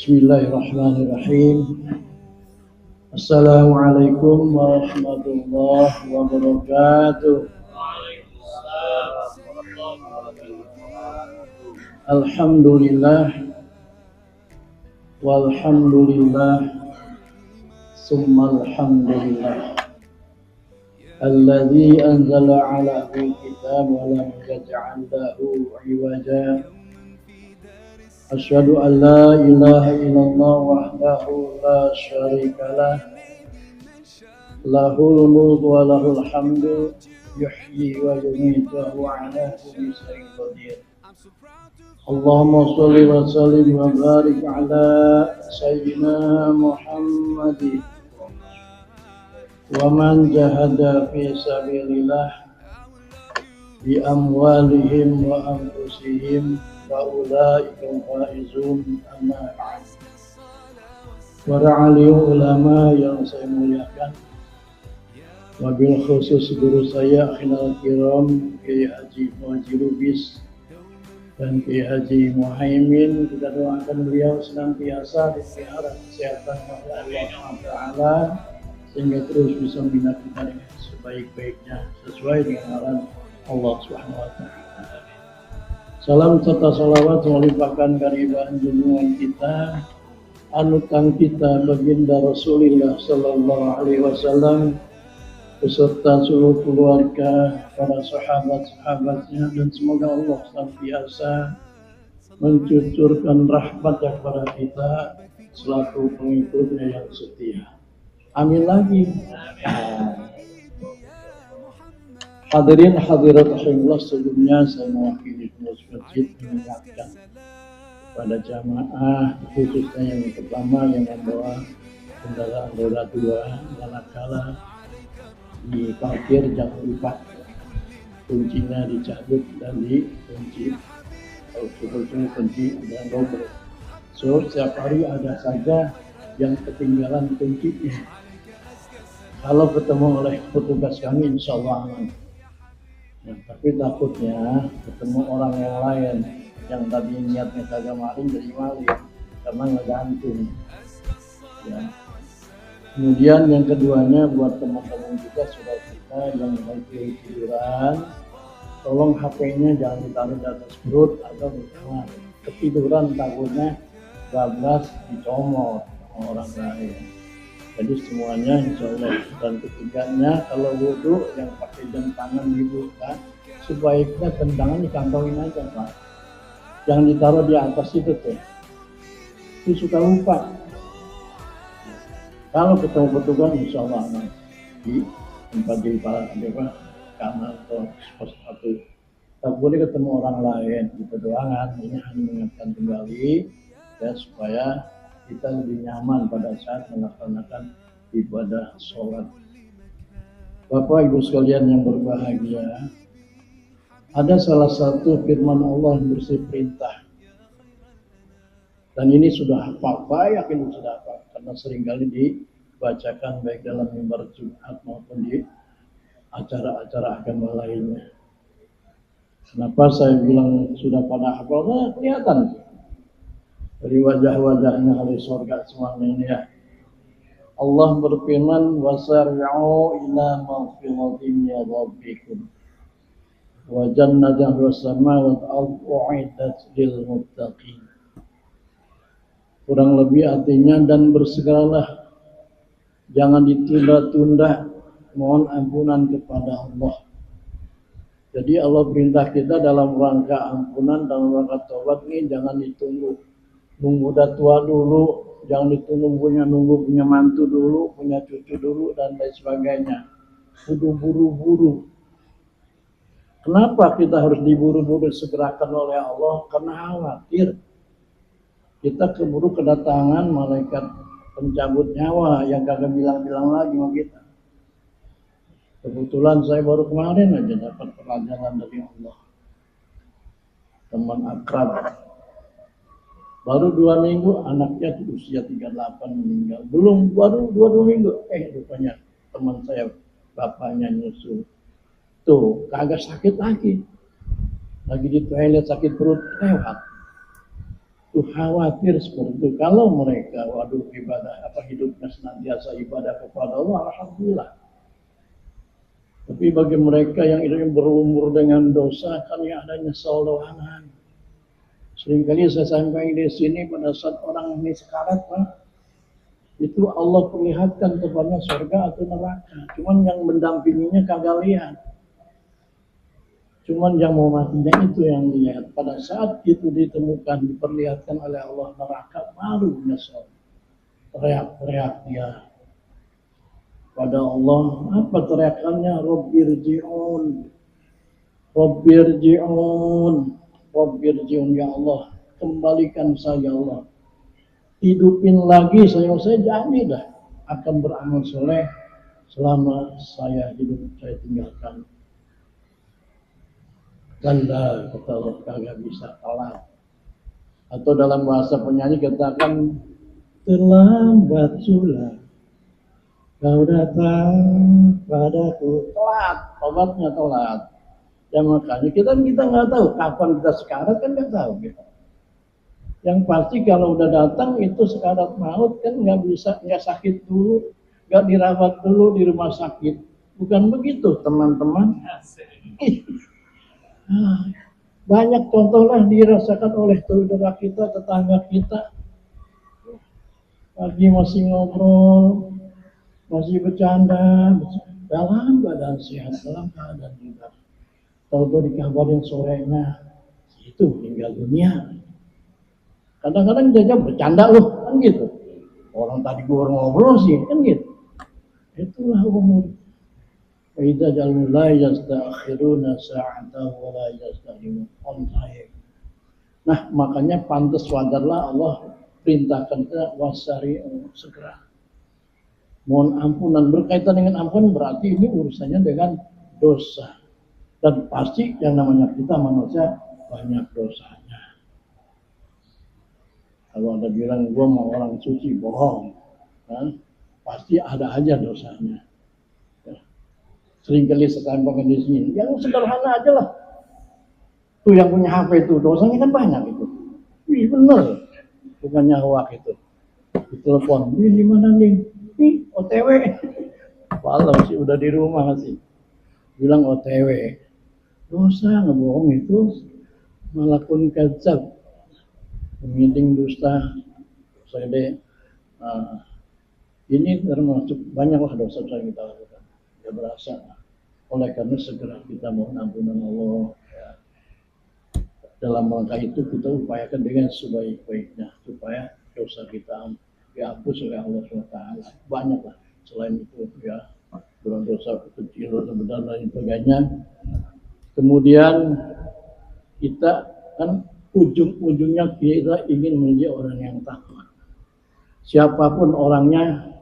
Bismillahirrahmanirrahim. Assalamualaikum warahmatullahi wabarakatuh. Alhamdulillah walhamdulillah summa alhamdulillah alladzi anzala ala al-kitab wa lam yaj'al lahu 'iwaja. Asyhadu an la ilaha illallah wahdahu la syarikalah lahul mulku wa lahul hamdu yuhyi wa yumiitu wa huwa ala kulli syai'in qadir. Allahumma shalli wa sallim wa barik ala sayyidina Muhammadin wa man jahada fi sabilillah bi amwalihim wa anfusihim wa ulaika faizun. Amma ba'd. Para alim ulama yang saya muliakan, wabil khusus guru saya akhirul kiram Kiai Haji Muhaji Lubis dan Kiai Haji Muhaimin, kita doakan beliau senantiasa dipelihara kesehatan oleh Allah Ta'ala sehingga terus bisa membina kita dengan sebaik-baiknya sesuai dengan arahan Allah Subhanahu wa Ta'ala. Salam serta salawat melimpahkan kehadiran junjungan kita, anutan kita baginda Rasulullah Sallallahu Alaihi Wasallam beserta seluruh keluarga, para sahabat-sahabatnya, dan semoga Allah senantiasa mencucurkan rahmat kepada kita selaku pengikutnya yang setia. Amin lagi. Hadirin hadirat rahimahullah, sebelumnya saya mewakili pengurus masjid mengingatkan pada jamaah, khususnya yang pertama yang membawa kendaraan roda 2 manakala di parkir jangan lupa kuncinya dicabut dan dikunci. Kalau sebetulnya kunci dan double. So setiap hari ada saja yang ketinggalan kuncinya. Kalau ketemu oleh petugas kami, insya Allah aman. Nah, tapi takutnya ketemu orang yang lain yang tadi niatnya kagak maling jadi maling karena ngegantung. Ya. Kemudian yang keduanya buat teman-teman juga, saudara kita yang lagi tiduran, tolong HP-nya jangan ditaruh di atas perut atau di tangan. Ketiduran takutnya bablas dicomot orang lain. Jadi semuanya insya Allah. Dan ketiganya kalau wudhu yang pakai jam tangan dibuka, sebaiknya tendangan dikantongin aja Pak. Jangan ditaruh di atas itu tuh. Itu suka lupa. Kalau ketemu petugas insya Allah aman. Di tempat di kamar atau pos 1. Tak boleh ketemu orang lain. Kita doakan, ini hanya mengingatkan kembali ya, supaya kita lebih nyaman pada saat melaksanakan ibadah sholat. Bapak Ibu sekalian yang berbahagia, ada salah satu firman Allah yang bersih perintah. Dan ini sudah hafal, yakin sudah hafal, karena seringkali dibacakan baik dalam mimbar Jumat maupun di acara-acara agama lainnya. Kenapa saya bilang sudah pada hafal? Nah, kelihatan dari wajah-wajahnya ahli surga semuanya ini ya. Allah berfirman, wasari'u ila maghfiratin min rabbikum wa jannatin was-samawati u'iddat lil muttaqin. Kurang lebih artinya, dan bersegeralah, jangan ditunda-tunda mohon ampunan kepada Allah. Jadi Allah perintah kita dalam rangka ampunan, dalam rangka taubat ini jangan ditunggu. Nunggu udah tua dulu, jangan nunggu punya mantu dulu, punya cucu dulu, dan lain sebagainya. Kudu buru-buru. Kenapa kita harus diburu-buru segerakan oleh Allah? Karena khawatir kita keburu kedatangan malaikat pencabut nyawa yang kagak bilang-bilang lagi sama kita. Kebetulan saya baru kemarin aja dapat pelajaran dari Allah. Teman akrab. Baru 2 minggu anaknya di usia 38 meninggal. Baru 2 minggu. Rupanya teman saya bapaknya nyusul. Tuh, kagak sakit lagi. Lagi di toilet sakit perut lewat. Tuh khawatir seperti itu. Kalau mereka waduh ibadah hidupnya senantiasa ibadah kepada Allah, alhamdulillah. Tapi bagi mereka yang hidupnya berumur dengan dosa, kan yang ada nyesal doangan. Seringkali saya sampaikan di sini pada saat orang ini sekarat, Pak, itu Allah perlihatkan kepada surga atau neraka. Cuman yang mendampinginya kagak lihat. Cuman yang mau matinya itu yang dilihat. Pada saat itu ditemukan, diperlihatkan oleh Allah neraka, baru nyesal. Teriak-teriak dia pada Allah. Apa teriakannya? Rabbirji'un, Rabbirji'un, Rabbirji'un, ya Allah, kembalikan saya Allah. Hidupin lagi saya janji dah akan beramal soleh selama saya hidup, saya tinggalkan. Kalla, kata Allah, kagak bisa telat. Atau dalam bahasa penyanyi katakan, terlambat sudah kau datang padaku. Telat, obatnya telat. Ya makanya kita nggak tahu kapan kita sekarat, kan nggak tahu kita. Yang pasti kalau udah datang itu sekarat maut kan nggak sakit dulu, nggak dirawat dulu di rumah sakit. Bukan begitu teman-teman. Banyak contoh lah dirasakan oleh saudara kita, tetangga kita. Pagi masih ngobrol, masih bercanda, dalam keadaan sehat, dalam keadaan juga. Tahu-tahu dikabarin sorenya, itu meninggal dunia. Kadang-kadang dia bercanda loh, kan gitu. Orang tadi gue ngobrol sih, kan gitu. Itulah umur. Idza jalul la yastakhiruna sa'atan wa la yastaqdimun. Nah, makanya pantas wajarlah Allah perintahkan kita wasari segera. Mohon ampunan. Berkaitan dengan ampunan berarti ini urusannya dengan dosa. Dan pasti yang namanya kita manusia banyak dosanya. Kalau ada bilang gue mau orang suci, bohong, kan? Pasti ada aja dosanya. Seringkali sekarang di sini, yang sederhana aja lah. Tuh yang punya HP itu dosanya kan banyak itu. Wih bener, bukannya hoak itu. Ditelepon, ini gimana nih? Nih OTW. Malam sih udah di rumah sih. Bilang OTW. Dosa ngebohong itu melakukan kadzab, mengiting dusta. Saya ini termasuk banyaklah dosa yang kita lakukan. Ya berasa. Oleh karena segera kita mohon ampunan Allah. Ya. Dalam rangka itu kita upayakan dengan sebaik-baiknya supaya dosa kita dihapus oleh Allah SWT. Banyaklah selain itu ya, dosa kecil, dosa besar dan sebagainya. Kemudian kita kan ujung-ujungnya kita ingin menjadi orang yang takwa. Siapapun orangnya,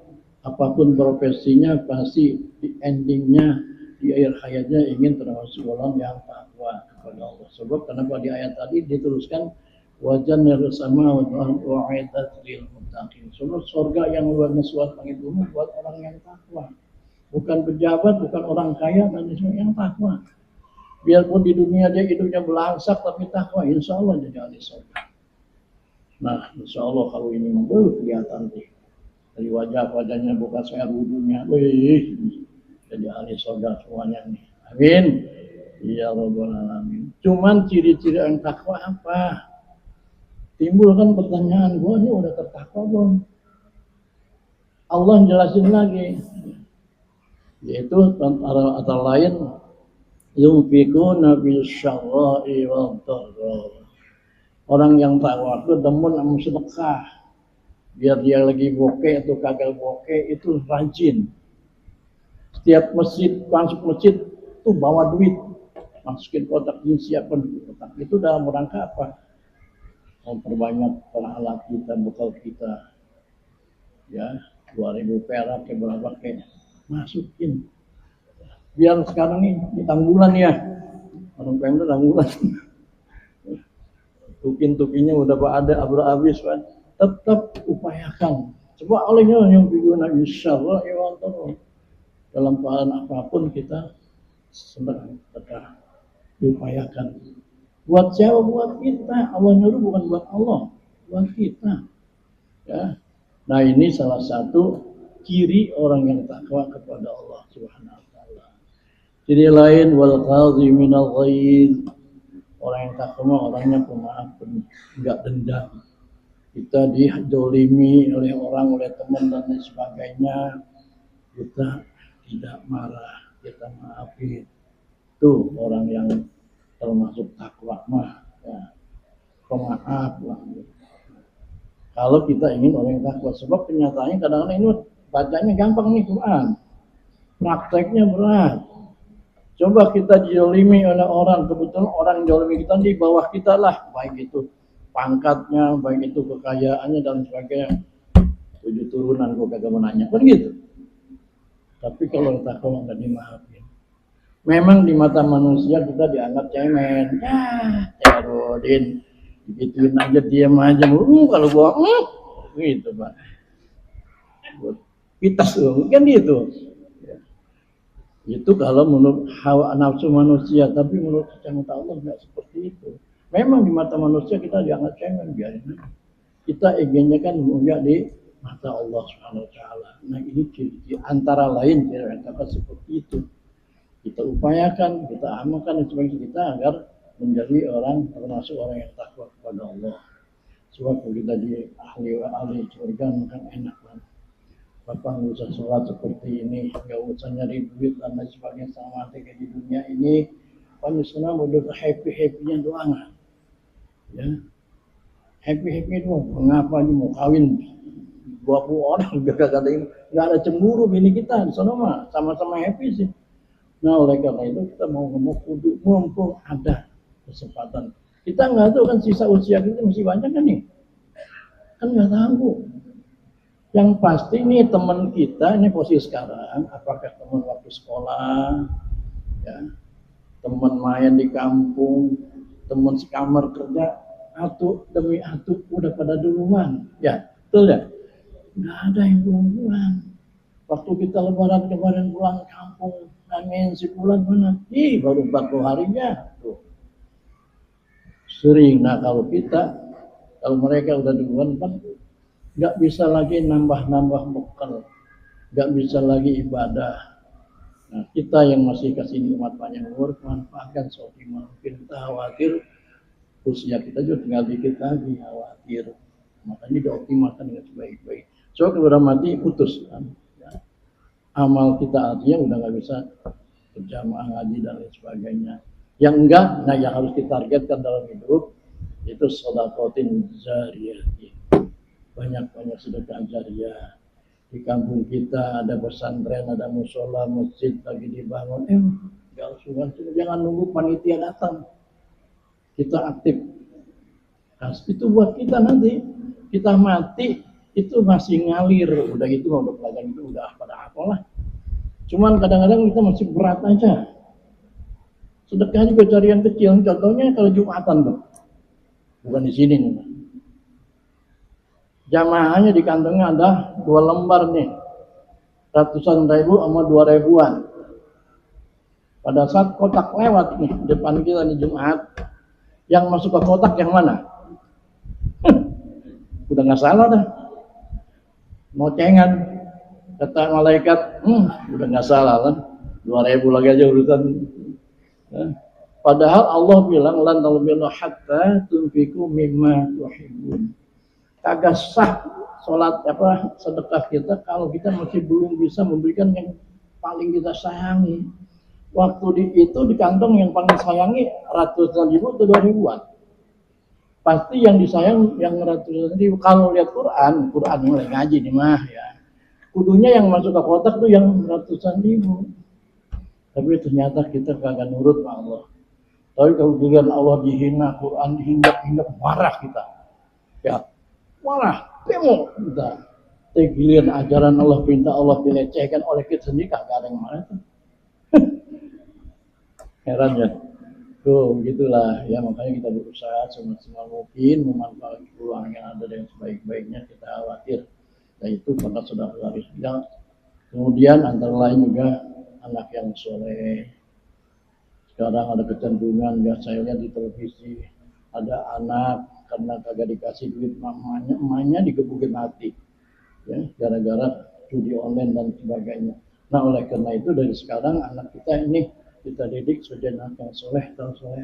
apapun profesinya, pasti di endingnya, di akhir hayatnya ingin termasuk orang yang takwa kepada Allah. Sebab kenapa di ayat tadi dituliskan wajan bersama wa'aidat lil muttaqin. Surga yang luar biasa langit bumi buat orang yang takwa. Bukan pejabat, bukan orang kaya, dan yang takwa. Biarpun di dunia dia hidupnya belangsak tapi takwa, insya Allah jadi ahli surga. Nah, insya Allah kalau ini baru kelihatan nih. Dari wajah-wajahnya bukan saya wudhunya, jadi ahli surga semuanya nih. Amin. Ya Rabbal Alamin. Cuman ciri-ciri yang takwa apa? Timbul kan pertanyaan, gue ini udah tertakwa belum? Allah jelasin lagi, yaitu antara lain yunfikuna bil syarra'i wad dharra. Orang yang takwa itu demen sama sedekah. Biar dia lagi bokeh atau kagak bokeh itu rajin. Setiap masjid, masuk masjid tuh bawa duit, masukin kotak, siapkan kotak. Itu dalam rangka apa? Memperbanyak pahala kita, bekal kita. Ya, 2000 perak ke berapa ke masukin. Biar sekarang ini tanggulan ya. Orang Pemda tanggulan. Tukin-tukinnya udah ada habis kan. Tetap upayakan. Coba olehnya yang biguna insyaallah dalam keadaan apapun kita sedang diupayakan. Buat siapa? Buat kita. Allah nyuruh bukan buat Allah. buat kita. Ya. Nah ini salah satu ciri orang yang takwa kepada Allah Subhanahu wa taala. Ciri lain wal qaziminal ghaiz. Orang yang takwa orangnya pemaaf, enggak dendam. Kita didolimi oleh orang, oleh teman dan lain sebagainya, kita tidak marah, kita maafin. Itu orang yang termasuk takwa mah, ya, pemaaf lah. Kalau kita ingin orang yang takwa, sebab kenyataannya kadang-kadang ini bacanya gampang nih Quran, prakteknya berat. Coba kita dijolimi oleh orang, kebetulan orang yang jolimi kita di bawah kita lah, baik itu pangkatnya, baik itu kekayaannya dan sebagainya. 7 turunan kok kagak menanya, kan gitu. Tapi kalau takwa nggak dimaafin, memang di mata manusia kita dianggap cemen. Ya, Jarudin, gituin aja, diam aja. Kalau gua gitu, Pak. Kita kan gitu. Itu kalau menurut hawa nafsu manusia, tapi menurut kacamata Allah nggak seperti itu. Memang di mata manusia kita dianggap cemen, biarin aja. Kita egennya kan enggak di mata Allah Subhanahu wa taala. Nah, ini ciri antara lain kata seperti itu. Kita upayakan, kita amalkan dan sebagainya kita agar menjadi orang termasuk orang yang takwa kepada Allah. Sebab kalau kita di ahli surga kan enak banget. Bapak nggak usah sholat seperti ini, nggak usah nyari duit dan lain sebagainya sama kayak di dunia ini. Paling senang udah happy-happynya doang. Ya, happy doang. Mengapa aja mau kawin 20 orang nggak ada cemburu bini kita di sana mah sama-sama happy sih. Nah oleh karena itu kita mau kudu mumpung ada kesempatan. Kita nggak tahu kan sisa usia kita masih banyak kan nih, kan nggak tahu. Yang pasti nih teman kita ini posisi sekarang, apakah teman waktu sekolah, ya, teman main di kampung, teman sekamar kerja, atu demi atu udah pada duluan, ya betul ya. Nggak ada yang duluan. Waktu kita lebaran kemarin pulang kampung, nanyain si bulan mana? Baru 40 harinya. Tuh. Sering. Nah kalau mereka udah duluan kan nggak bisa lagi nambah bekal, nggak bisa lagi ibadah. Nah kita yang masih kasih nikmat panjang umur, manfaatkan seoptimal mungkin. Kita khawatir usia kita juga tinggal dikit lagi, khawatir. Makanya dioptimalkan dengan sebaik-baik. So kalau udah mati putus kan. Amal kita artinya udah nggak bisa berjamaah ngaji dan lain sebagainya. Yang enggak, nah yang harus kita targetkan dalam hidup itu sedekatin jariyah. Banyak sedekah jariyah. Di kampung kita ada pesantren, ada musola, masjid lagi dibangun. Jangan nunggu panitia datang. Kita aktif. Nah, itu buat kita nanti. Kita mati itu masih ngalir, udah gitu udah pelajaran itu udah pada apalah. Cuman kadang-kadang kita masih berat aja. Sedekah juga cari yang kecil. Contohnya kalau Jumatan tuh, bukan di sini nih. Jamaahnya di kantongnya ada 2 lembar nih, ratusan ribu sama 2.000-an. Pada saat kotak lewat nih depan kita di Jumat, yang masuk ke kotak yang mana? Udah nggak salah dah. Mocengan, kata malaikat, udah nggak salah kan, 2.000 lagi aja urusan. Padahal Allah bilang lan talbilu hatta tunfiku mimma tuhibbun. Kagak sah sholat sedekah kita kalau kita masih belum bisa memberikan yang paling kita sayangi. Waktu itu di kantong yang paling sayangi ratusan ribu atau 2.000-an. Pasti yang disayang yang ratusan ribu. Kalau lihat Quran mulai ngaji nih mah ya. Kudunya yang masuk ke kotak tuh yang ratusan ribu. Tapi ternyata kita kagak nurut sama Allah. Tapi kalau dilihat Allah dihina, Quran dihinggap marah kita. Ya, marah, demo kita. Giliran ajaran Allah, perintah Allah dilecehkan oleh kita sendiri, kagak ada yang marah. Heran ya. Tuh, begitulah ya, makanya kita berusaha semaksimal mungkin memanfaatkan peluang yang ada dengan sebaik-baiknya. Kita khawatir, yaitu karena sudah laris. Kemudian antara lain juga anak yang soleh. Sekarang ada kecenderungan ya, saya lihat di televisi ada anak karena kagak dikasih duit mamanya, emaknya digebukin mati, ya, gara-gara judi online dan sebagainya. Nah, oleh karena itu dari sekarang anak kita ini kita didik sebagai anak yang soleh dan soleh.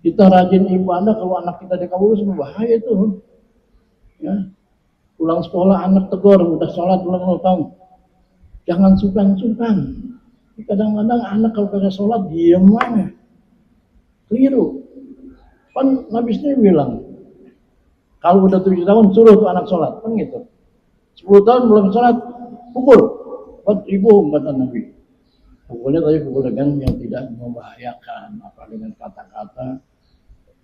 Kita rajin ibadah, kalau anak kita dikabulkan bahaya itu. Ya, pulang sekolah anak tegur, udah sholat belum tahu. Jangan sungkan-sungkan. Kadang-kadang anak kalau kagak sholat diem aja, keliru. Kan Nabi sendiri bilang, kalau udah 7 tahun suruh tuh anak sholat, kan gitu. 10 tahun belum sholat, pukul. 4.000 kata Nabi. Pukulnya tadi pukul dengan yang tidak membahayakan, apa dengan kata-kata.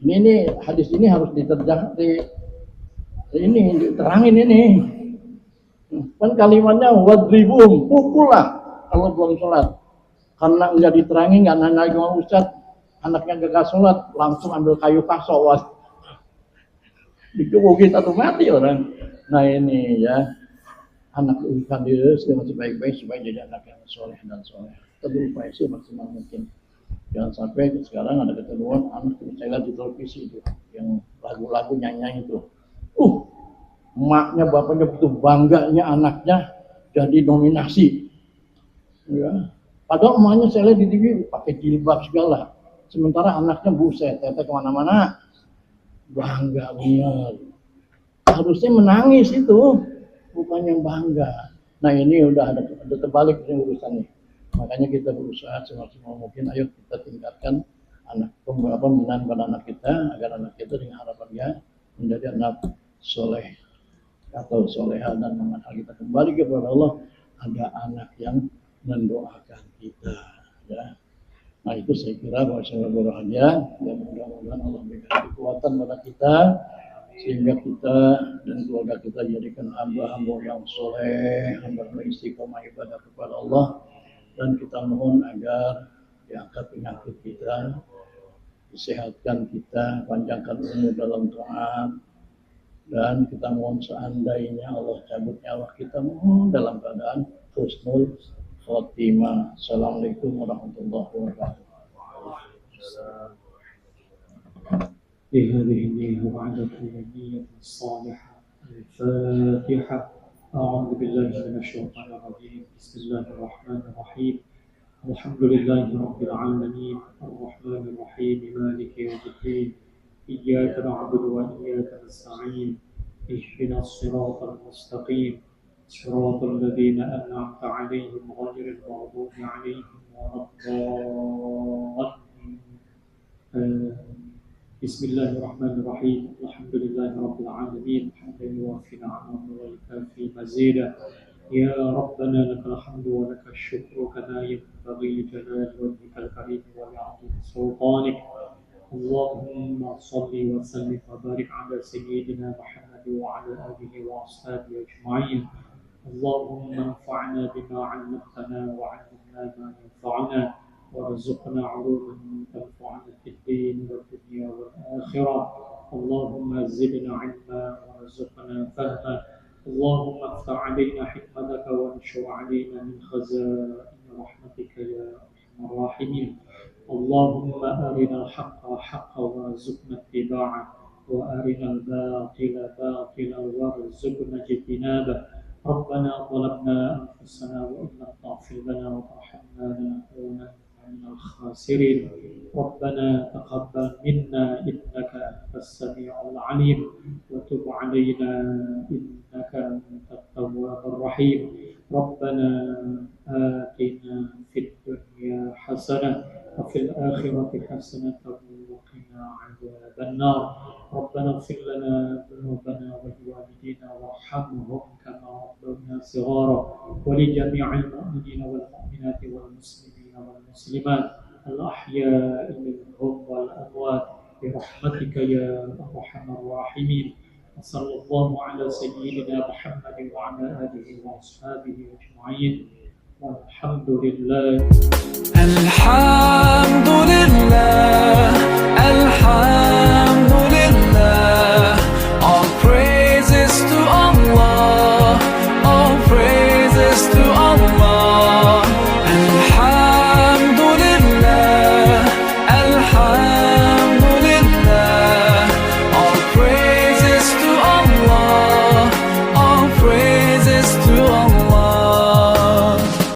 Ini hadis ini harus diterangin ini. Kan kalimatnya wadribum, pukul lah kalau belum sholat. Karena enggak diterangin, enggak nanya lagi sama Ustaz, anaknya gagal sholat, langsung ambil kayu kasau, dikebukin atau mati orang. Nah ini ya, anak ikan diri dengan sebaik-baik supaya jadi anak yang soleh dan soleh. Kita berupaya semaksimal mungkin. Jangan sampai sekarang ada ketentuan anak saya lihat di televisi itu, yang lagu-lagu nyanyi itu. Emaknya, bapaknya begitu bangganya anaknya jadi nominasi. Ya. Padahal emaknya saya lihat di TV pakai jilbab segala. Sementara anaknya buset, teteh kemana-mana. Bangga benar. Harusnya menangis itu, bukan yang bangga. Nah ini udah ada terbalik urusannya. Makanya kita berusaha semaksimal mungkin, ayo kita tingkatkan anak pembinaan pada anak kita, agar anak kita dengan harapannya menjadi anak soleh atau soleha dan mengenal kita kembali kepada Allah, ada anak yang mendoakan kita, ya. Nah itu saya kira bahwa saya berdoanya dan mudah-mudahan Allah berikan kekuatan pada kita sehingga kita dan keluarga kita jadikan hamba-hamba yang soleh, hamba yang istiqomah ibadah kepada Allah, dan kita mohon agar diangkat penyakit kita, disehatkan kita, panjangkan umur dalam taat. Dan kita mohon seandainya Allah cabut nyawa kita, mohon dalam keadaan husnul khotimah. Assalamualaikum warahmatullahi wabarakatuh. بهذه النية وبعد النية الصالحة الفاتحة. أعوذ بالله من الشيطان الرجيم. بسم الله الرحمن الرحيم. الحمد لله رب العالمين الرحمن الرحيم مالك يوم الدين إياك نعبد وإياك نستعين اهدنا الصراط المستقيم صراط الذين أنعمت عليهم غير المغضوب عليهم ولا الضالين. بسم الله الرحمن الرحيم. الحمد لله رب العالمين حمدا يوفي نعمه ويكافي مزيدا. يا ربنا لك الحمد ولك الشكر كما ينبغي لجلال وجهك الكريم ولعظيم سلطانك. اللهم صل وسلم وبارك على سيدنا محمد وعلى آله وأصحابه أجمعين. اللهم انفعنا بما علمتنا وعلمنا ما ينفعنا وارزقنا علوما تنفعنا في الدين والدنيا والآخرة. اللهم زدنا علما وارزقنا فهما. اللهم افتح علينا حكمتك وانشر علينا من خزائن رحمتك يا أرحم الراحمين. اللهم أرنا الحق حقا وارزقنا اتباعه وأرنا الباطل باطلا وارزقنا اجتنابه. ربنا ظلمنا أنفسنا وإن لم تغفر لنا وترحمنا لنكونن من الخاسرين. ربنا تقبل منا إنك أنت السميع العليم وتب علينا إنك أنت التواب الرحيم. ربنا آتنا في الدنيا حسنة وفي الآخرة حسنة وقنا عذاب النار. ربنا اغفر لنا ذنوبنا ولوالدينا وارحمهم كما ربونا صغارا ولجميع المؤمنين والمؤمنات والمسلمين والمسلمات الأحياء منهم والأموات برحمتك يا أرحم الراحمين. وصلى الله على سيدنا محمد وعلى آله وأصحابه أجمعين والحمد لله.